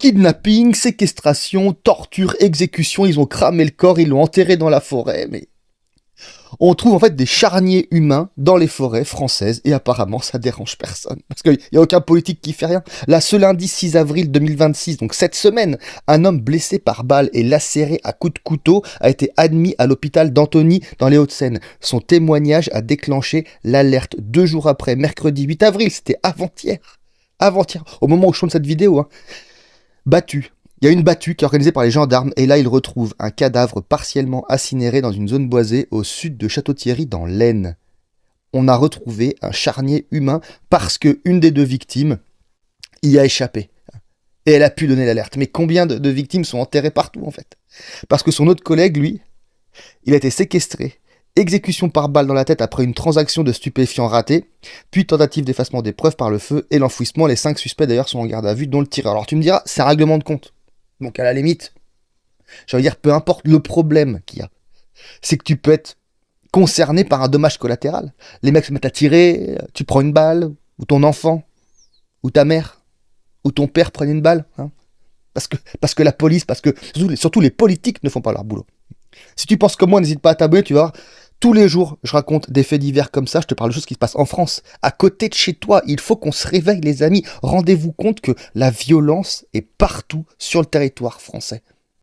Kidnapping, séquestration, torture, exécution, ils ont cramé le corps, ils l'ont enterré dans la forêt, mais... On trouve en fait des charniers humains dans les forêts françaises et apparemment ça dérange personne. Parce qu'il n'y a aucun politique qui fait rien. Là, ce lundi 6 avril 2026, donc cette semaine, un homme blessé par balle et lacéré à coups de couteau a été admis à l'hôpital d'Antony dans les Hauts-de-Seine. Son témoignage a déclenché l'alerte 2 jours après, mercredi 8 avril, c'était avant-hier. Avant-hier, au moment où je tourne cette vidéo. Battu. Il y a une battue qui est organisée par les gendarmes et là ils retrouvent un cadavre partiellement incinéré dans une zone boisée au sud de Château-Thierry dans l'Aisne. On a retrouvé un charnier humain parce que une des 2 victimes y a échappé. Et elle a pu donner l'alerte. Mais combien de victimes sont enterrées partout en fait? Parce que son autre collègue, lui, il a été séquestré. Exécution par balle dans la tête après une transaction de stupéfiants ratée, puis tentative d'effacement des preuves par le feu et l'enfouissement. Les 5 suspects d'ailleurs sont en garde à vue, dont le tireur. Alors tu me diras, c'est un règlement de compte. Donc à la limite, je veux dire, peu importe le problème qu'il y a, c'est que tu peux être concerné par un dommage collatéral. Les mecs se mettent à tirer, tu prends une balle, ou ton enfant, ou ta mère, ou ton père prennent une balle. Parce que la police, parce que surtout les politiques ne font pas leur boulot. Si tu penses comme moi, n'hésite pas à t'abonner, tu vas voir. Tous les jours, je raconte des faits divers comme ça, je te parle de choses qui se passent en France, à côté de chez toi. Il faut qu'on se réveille, les amis. Rendez-vous compte que la violence est partout sur le territoire français.